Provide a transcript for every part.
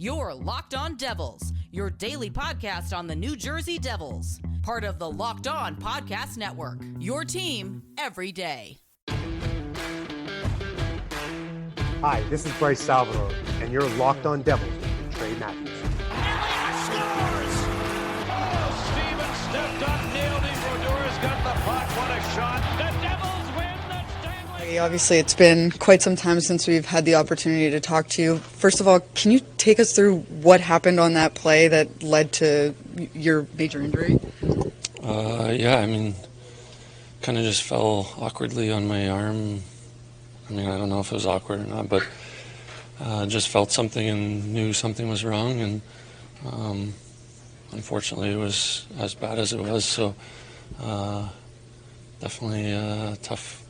You're Locked On Devils, your daily podcast on the New Jersey Devils. Part of the Locked On Podcast Network, your team every day. Hi, this is Bryce Salvador, and you're Locked On Devils with Trey Matthews. Scores! Oh, Stevens stepped up, nailed him. Brodor's got the puck. What a shot. The Devils win the Stanley. Obviously, it's been quite some time since we've had the opportunity to talk to you. First of all, can you take us through what happened on that play that led to your major injury? Kind of just fell awkwardly on my arm. I don't know if it was awkward or not, but just felt something and knew something was wrong, and unfortunately it was as bad as it was, so definitely a tough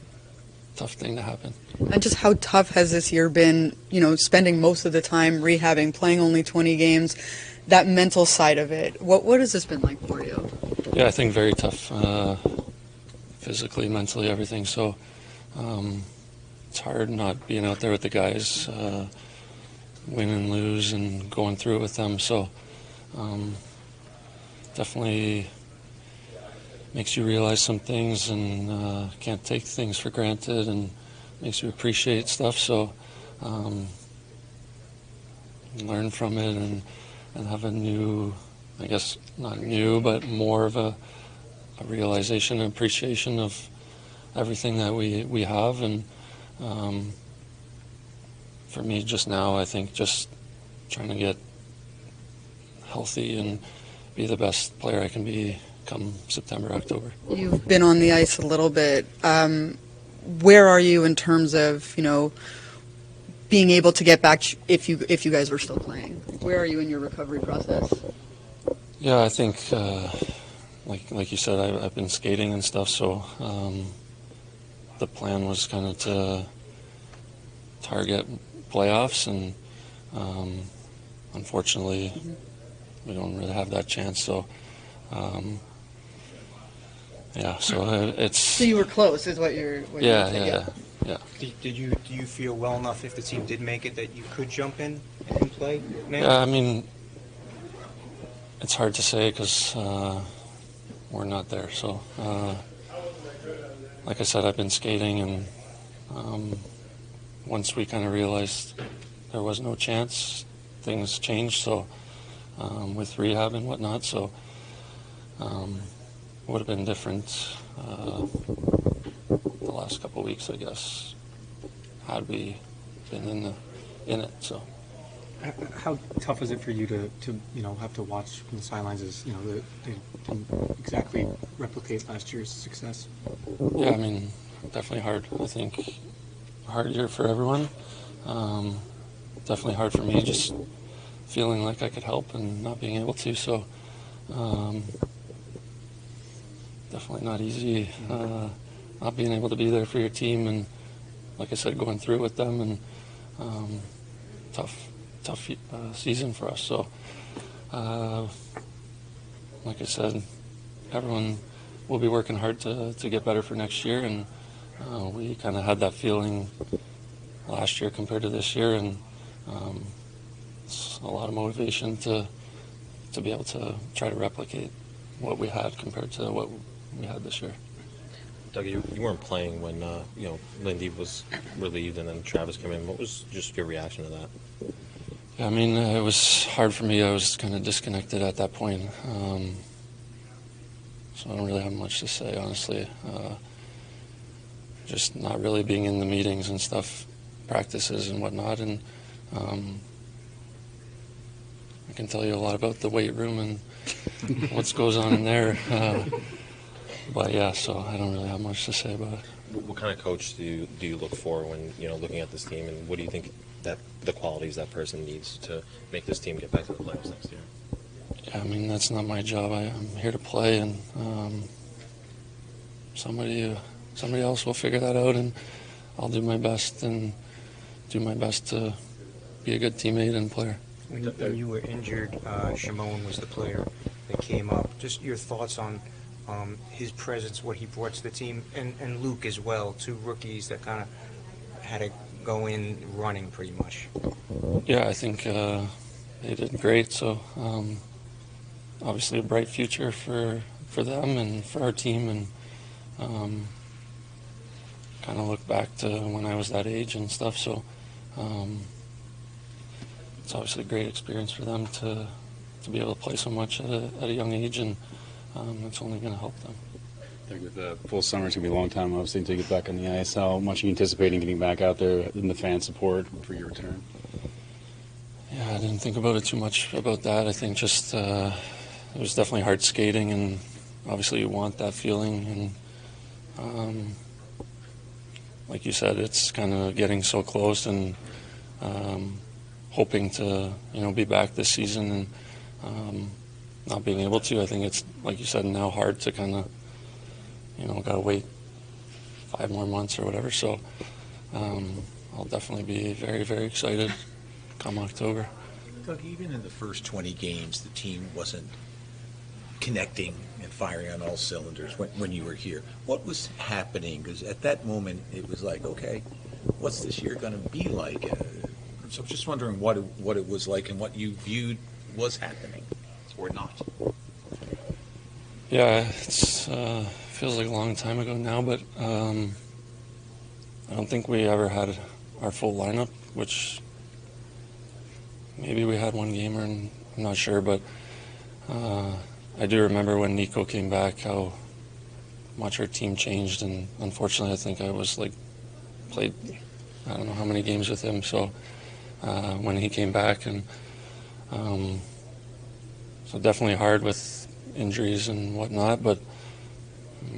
thing to happen. And just how tough has this year been, spending most of the time rehabbing, playing only 20 games, that mental side of it? What has this been like for you? Yeah, I think very tough, physically, mentally, everything, so it's hard not being out there with the guys, win and lose, and going through it with them. So definitely makes you realize some things and can't take things for granted, and makes you appreciate stuff. So learn from it and have a new, I guess not new, but more of a realization and appreciation of everything that we have. And for me just now, I think just trying to get healthy and be the best player I can be come September, October. You've been on the ice a little bit. Where are you in terms of, being able to get back if you guys were still playing? Where are you in your recovery process? Yeah, I think, like you said, I've been skating and stuff, so the plan was kind of to target playoffs, and unfortunately we don't really have that chance, so So you were close, is what you're saying? Yeah. Do you feel well enough, if the team did make it, that you could jump in and play now? Yeah, it's hard to say because we're not there. So, like I said, I've been skating, and once we kind of realized there was no chance, things changed. So, with rehab and whatnot, so would have been different the last couple of weeks, I guess, had we been in it. So. How tough is it for you to have to watch from the sidelines as they didn't exactly replicate last year's success? Yeah, definitely hard. I think hard year for everyone. Definitely hard for me, just feeling like I could help and not being able to. So definitely not easy. Not being able to be there for your team, and like I said, going through with them, and tough season for us. So, like I said, everyone will be working hard to get better for next year, and we kind of had that feeling last year compared to this year, and it's a lot of motivation to be able to try to replicate what we had compared to what we had this year. Dougie, you weren't playing when Lindy was relieved and then Travis came in. What was just your reaction to that? Yeah, it was hard for me. I was kind of disconnected at that point, so I don't really have much to say, honestly. Just not really being in the meetings and stuff, practices and whatnot, and I can tell you a lot about the weight room and what goes on in there. But yeah, so I don't really have much to say about it. What kind of coach do you look for when looking at this team, and what do you think that the qualities that person needs to make this team get back to the playoffs next year? Yeah, that's not my job. I'm here to play, and somebody else will figure that out, and I'll do my best to be a good teammate and player. When you were injured, Shimon was the player that came up. Just your thoughts on his presence, what he brought to the team, and Luke as well, two rookies that kind of had to go in running pretty much. Yeah, I think they did great. So obviously a bright future for them and for our team, and kind of look back to when I was that age and stuff. So it's obviously a great experience for them to be able to play so much at a young age, and it's only going to help them. I think with the full summer, it's going to be a long time, obviously, until you get back on the ice. How much are you anticipating getting back out there in the fan support for your return? Yeah, I didn't think about it too much about that. I think just it was definitely hard skating, and obviously you want that feeling. And like you said, it's kind of getting so close, and hoping to be back this season, and not being able to. I think it's, like you said, now hard to kind of got to wait 5 more months or whatever. So I'll definitely be very, very excited come October. Doug, even in the first 20 games, the team wasn't connecting and firing on all cylinders when you were here. What was happening? Because at that moment, it was like, okay, what's this year going to be like? So I'm just wondering what it was like and what you viewed was happening or not. Yeah, it's feels like a long time ago now, but I don't think we ever had our full lineup, which maybe we had one gamer, and I'm not sure, but I do remember when Nico came back how much our team changed, and unfortunately I think I was played I don't know how many games with him, so when he came back, and so definitely hard with injuries and whatnot, but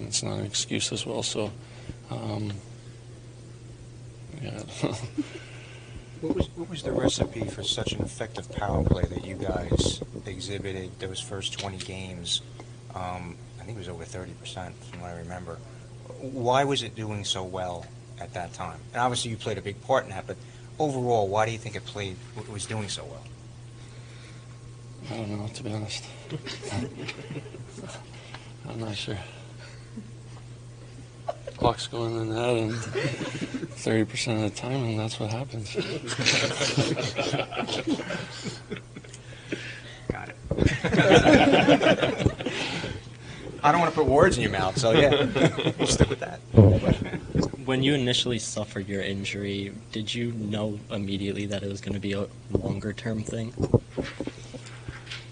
it's not an excuse as well, so yeah. What was the recipe for such an effective power play that you guys exhibited those first 20 games? I think it was over 30% from what I remember. Why was it doing so well at that time? And obviously you played a big part in that, but overall, why do you think it was doing so well? I don't know, to be honest. I'm not sure. Clock's going in that, and 30% of the time, and that's what happens. Got it. I don't want to put words in your mouth, so yeah, we'll stick with that. When you initially suffered your injury, did you know immediately that it was going to be a longer-term thing?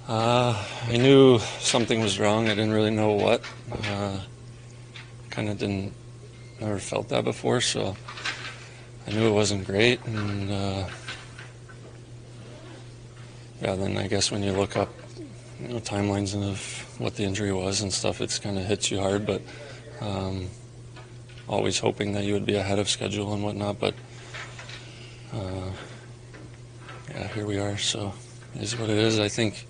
I knew something was wrong. I didn't really know what. Kind of never felt that before, so I knew it wasn't great. And yeah, then I guess when you look up, timelines of what the injury was and stuff, it's kind of hits you hard. But always hoping that you would be ahead of schedule and whatnot. But yeah, here we are. So it is what it is. I think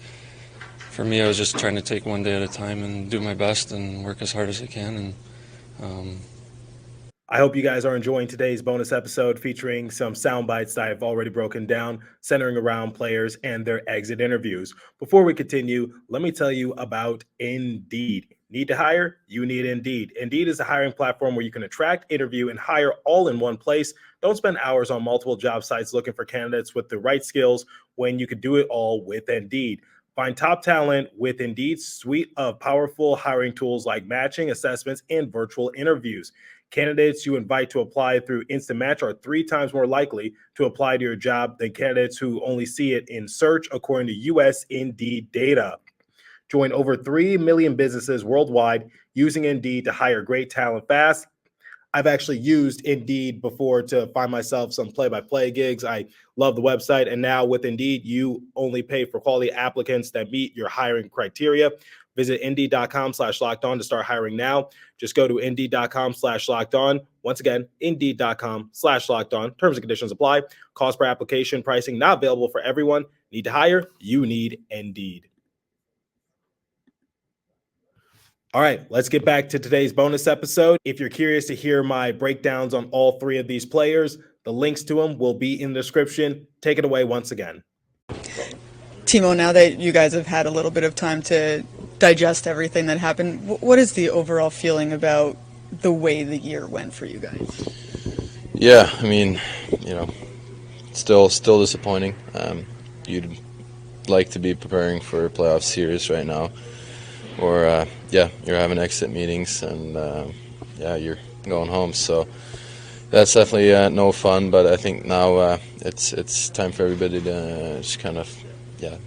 for me, I was just trying to take one day at a time and do my best and work as hard as I can. And I hope you guys are enjoying today's bonus episode featuring some sound bites that I've already broken down, centering around players and their exit interviews. Before we continue, let me tell you about Indeed. Need to hire? You need Indeed. Indeed is a hiring platform where you can attract, interview, and hire all in one place. Don't spend hours on multiple job sites looking for candidates with the right skills when you could do it all with Indeed. Find top talent with Indeed's suite of powerful hiring tools like matching, assessments, and virtual interviews. Candidates you invite to apply through Instant Match are 3 times more likely to apply to your job than candidates who only see it in search, according to U.S. Indeed data. Join over 3 million businesses worldwide using Indeed to hire great talent fast. I've actually used Indeed before to find myself some play-by-play gigs. I love the website. And now with Indeed, you only pay for quality applicants that meet your hiring criteria. Visit Indeed.com/lockedon to start hiring now. Just go to Indeed.com/lockedon. Once again, Indeed.com/lockedon. Terms and conditions apply. Cost per application, pricing not available for everyone. Need to hire? You need Indeed. All right, let's get back to today's bonus episode. If you're curious to hear my breakdowns on all 3 of these players, the links to them will be in the description. Take it away once again. Timo, now that you guys have had a little bit of time to digest everything that happened, what is the overall feeling about the way the year went for you guys? Yeah, I mean, still disappointing. You'd like to be preparing for playoff series right now, or you're having exit meetings and you're going home. So that's definitely no fun. But I think now it's time for everybody to just kind of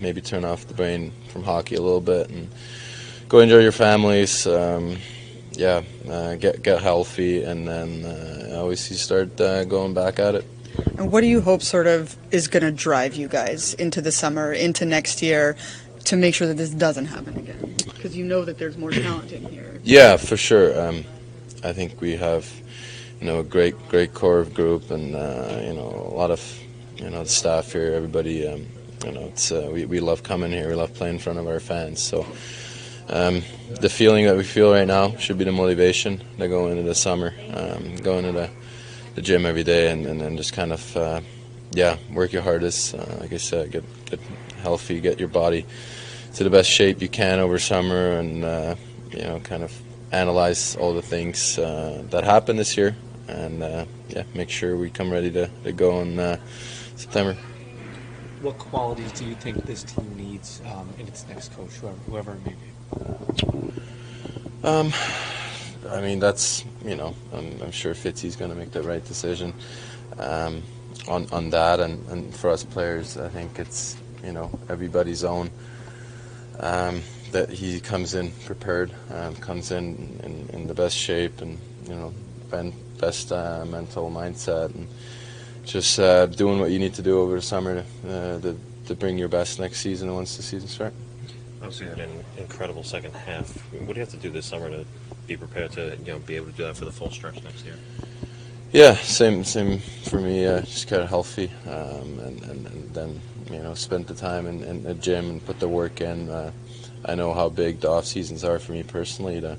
maybe turn off the brain from hockey a little bit and go enjoy your families. Get healthy, and then always you start going back at it. And what do you hope sort of is going to drive you guys into the summer, into next year, to make sure that this doesn't happen again? Because you know that there's more talent in here. Yeah, for sure. I think we have, a great core of group, and a lot of, the staff here. Everybody, it's we love coming here. We love playing in front of our fans. So the feeling that we feel right now should be the motivation to go into the summer, go into the gym every day, and then just kind of work your hardest. Like I said, get healthy, get your body to the best shape you can over summer, and kind of analyze all the things that happened this year, and make sure we come ready to go in September. What qualities do you think this team needs in its next coach, whoever it may be? I mean, that's, I'm sure Fitzy's going to make the right decision on that, and for us players, I think it's, everybody's own, that he comes in prepared, comes in the best shape, and, best mental mindset, and just doing what you need to do over the summer to bring your best next season once the season starts. Obviously, you had an incredible second half. What do you have to do this summer to be prepared to be able to do that for the full stretch next year? Yeah, same for me. Just get healthy, and then spend the time in the gym and put the work in. I know how big the off seasons are for me personally. To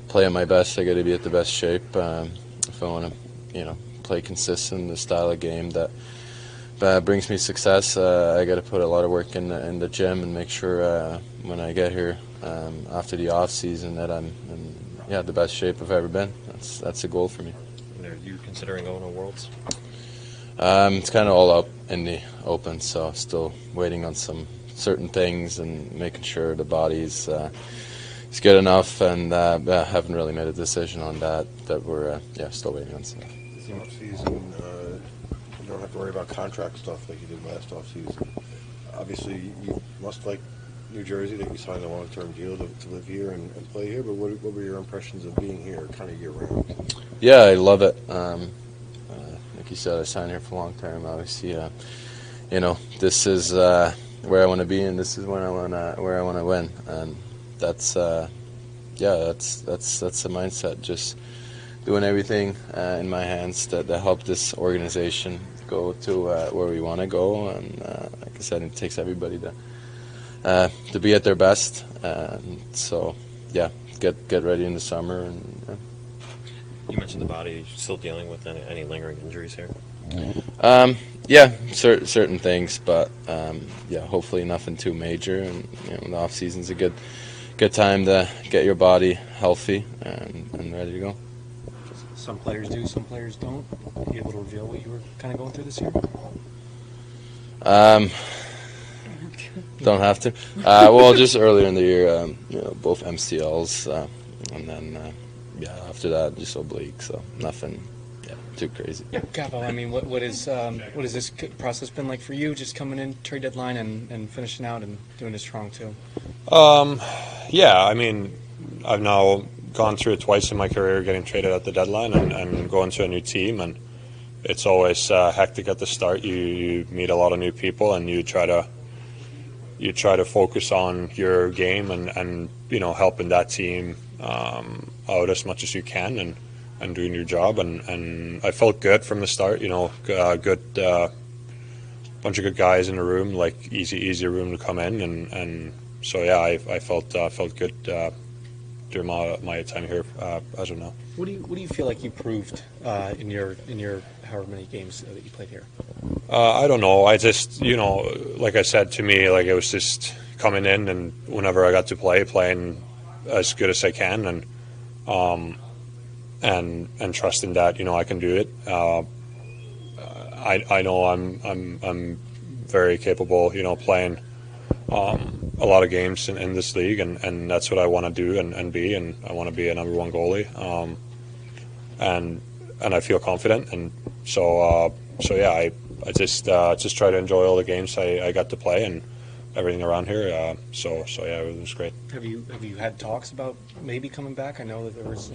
play at my best, I got to be at the best shape. If I want to, play consistent, the style of game that brings me success, I got to put a lot of work in the gym and make sure when I get here after the off season that I'm in the best shape I've ever been. That's a goal for me. Are you considering going to Worlds? It's kind of all up in the open, so still waiting on some certain things and making sure the body's is good enough, and haven't really made a decision on that we're still waiting on stuff. This offseason, you don't have to worry about contract stuff like you did last offseason. Obviously, you must like New Jersey that you signed a long-term deal to live here and play here, but what were your impressions of being here kind of year-round? Yeah, I love it. Like you said, I signed here for long-term. Obviously, this is where I want to be, and this is where I want to win, and that's the mindset. Just doing everything in my hands to help this organization go to where we want to go, and like I said, it takes everybody to be at their best. So, get ready in the summer. And you mentioned the body. Still dealing with any lingering injuries here? Certain things, but hopefully nothing too major. And the off season's a good time to get your body healthy and ready to go. Some players do, some players don't. Are you able to reveal what you were kind of going through this year? Don't have to. Well, just earlier in the year, both MCLs, and then after that, just oblique. So nothing too crazy. Yeah, Kaapo, I mean, what has this process been like for you? Just coming in trade deadline and finishing out and doing it strong too. I mean, I've now gone through it twice in my career, getting traded at the deadline and going to a new team, and it's always hectic at the start. You meet a lot of new people, and you try to focus on your game and helping that team out as much as you can and doing your job, and I felt good from the start. Good bunch of good guys in the room, like easy room to come in, and so I felt good during my time here as of now. What do you feel like you proved in your however many games that you played here? I don't know. I just like I said, to me, like it was just coming in, and whenever I got to playing as good as I can, and trusting that I can do it. I know I'm very capable, playing a lot of games in this league, and that's what I want to do and be, and I want to be a number one goalie, and I feel confident, and so yeah, I just try to enjoy all the games I got to play and everything around here. So yeah, it was great. Have you had talks about maybe coming back? I know that there was,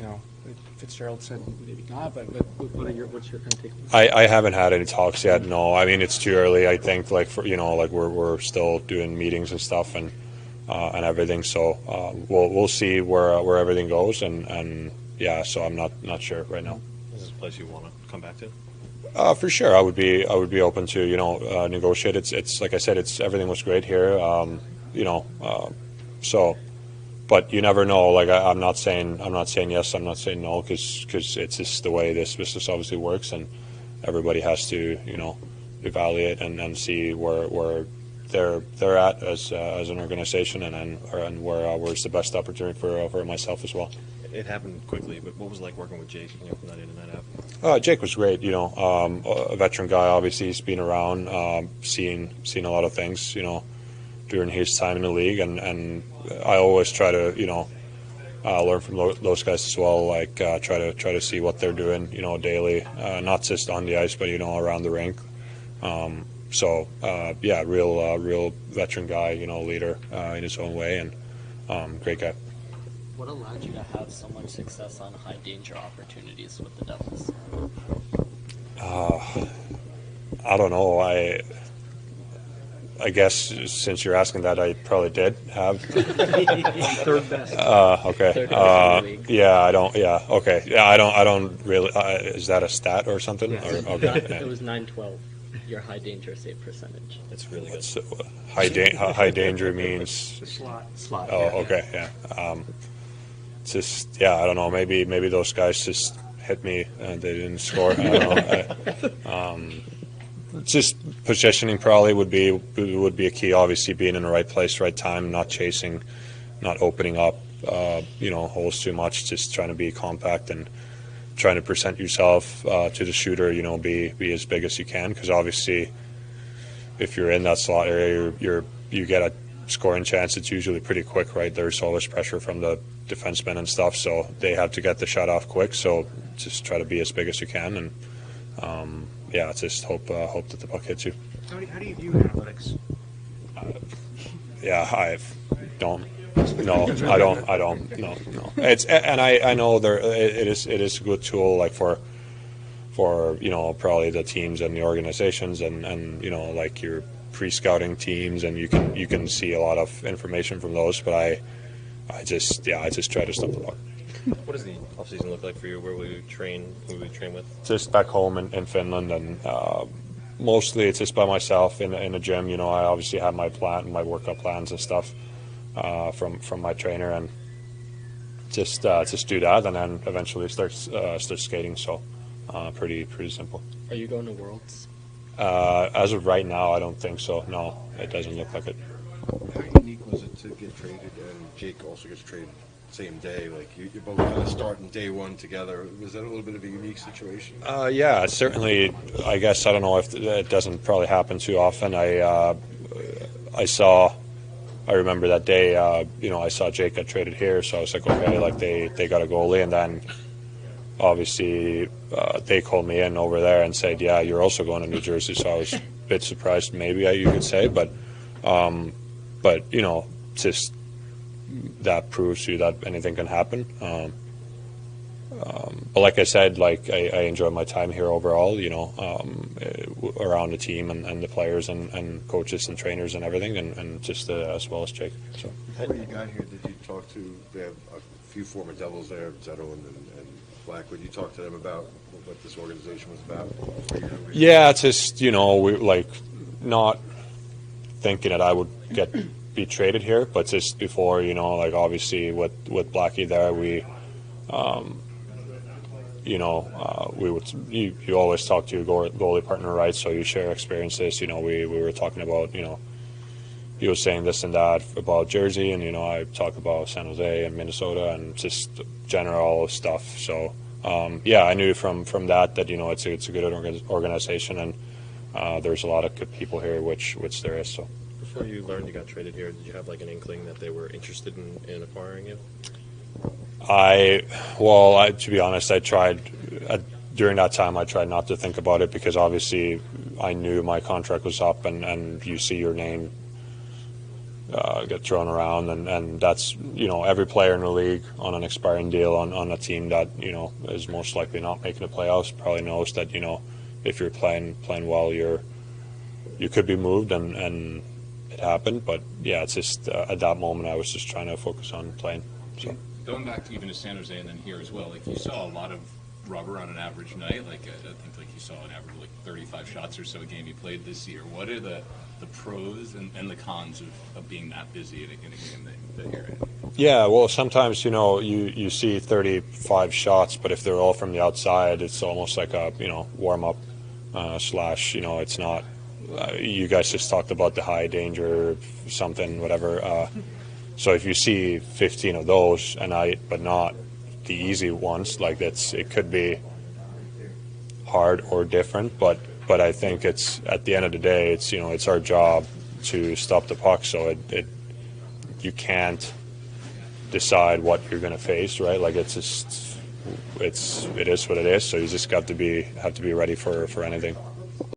Fitzgerald said maybe not, but what's your kind of take? I haven't had any talks yet. No, I mean it's too early. I think we're still doing meetings and stuff and everything. So we'll see where everything goes and yeah. So I'm not sure right now. Is this a place you want to come back to? For sure, I would be open to negotiate. It's like I said, everything was great here. So, but you never know. Like I'm not saying yes, I'm not saying no, because it's just the way this business obviously works, and everybody has to evaluate and see where they're at as an organization, and where's the best opportunity for myself as well. It happened quickly, but what was it like working with Jake from night in and night out? Jake was great, a veteran guy. Obviously, he's been around, seen a lot of things, during his time in the league, and I always try to, learn from those guys as well. Like try to see what they're doing, daily, not just on the ice, but around the rink. Yeah, real veteran guy, leader in his own way, and great guy. What allowed you to have so much success on high danger opportunities with the Devils? I don't know. I guess since you're asking that, I probably did have. Third best. Okay. Third best in the league. Yeah, I don't. Yeah. Okay. Yeah, I don't really. Is that a stat or something? Yes. Or, okay. It was 912. Your high danger save percentage. It's really good. So, high danger means Slot. Oh, okay. Yeah. Just I don't know. Maybe those guys just hit me and they didn't score. I don't know. Just positioning probably would be a key. Obviously, being in the right place, right time, not chasing, not opening up, holes too much. Just trying to be compact and trying to present yourself to the shooter. Be as big as you can. Because obviously, if you're in that slot area, you get a scoring chance. It's usually pretty quick, right? There's always pressure from the defensemen and stuff, so they have to get the shot off quick. So just try to be as big as you can, and just hope that the puck hits you. How do you view analytics? I don't. No, I don't. No. It's I know it is a good tool, like for probably the teams and the organizations and like your pre-scouting teams, and you can see a lot of information from those. But I just try to stop the puck. What does the offseason look like for you? Where will you train? Who will you train with? Just back home in Finland, and mostly it's just by myself in a gym. I obviously have my workout plans and stuff from my trainer, and just do that, and then eventually start skating. So pretty simple. Are you going to Worlds? As of right now, I don't think so. No, it doesn't look like it. How unique was it to get traded, and Jake also gets traded same day? Like you're both kind of starting day one together. Was that a little bit of a unique situation? Yeah, certainly. I guess I don't know if it doesn't probably happen too often. I remember that day. I saw Jake got traded here, so I was like, okay, like they got a goalie, and then obviously they called me in over there and said, yeah, you're also going to New Jersey. So I was a bit surprised, maybe you could say, but just that proves to you that anything can happen. But like I said, like I enjoy my time here overall, around the team and the players and coaches and trainers and everything, and just as well as Jake. So. Before you got here, did you talk to? They have a few former Devils there, Zetterlund and Blackwood. You talk to them about what this organization was about? Yeah, it's just we like not thinking that I would be traded here, but just before like obviously with Blackie there, we we would you always talk to your goalie partner, right? So you share experiences. We were talking about he was saying this and that about Jersey, and I talk about San Jose and Minnesota and just general stuff. So I knew from that it's a good organization, and there's a lot of good people here, which there is. So before you learned you got traded here, did you have like an inkling that they were interested in acquiring you? To be honest, I tried during that time. I tried not to think about it because obviously I knew my contract was up, and you see your name get thrown around, and that's every player in the league on an expiring deal on a team that is most likely not making the playoffs probably knows that if you're playing well, you could be moved, and it happened. But yeah, it's just at that moment I was just trying to focus on playing. So. Going back to even to San Jose and then here as well, like you saw a lot of rubber on an average night. Like I think like you saw an average like 35 shots or so a game you played this year. What are the pros and the cons of being that busy in a game that you're in? Yeah, well, sometimes you see 35 shots, but if they're all from the outside, it's almost like a warm up slash. It's not. You guys just talked about the high danger something whatever. So if you see 15 of those a night, but not the easy ones, like it could be hard or different. But I think it's at the end of the day, it's our job to stop the puck. So you can't decide what you're going to face, right? Like it is what it is. So you just have to be ready for anything.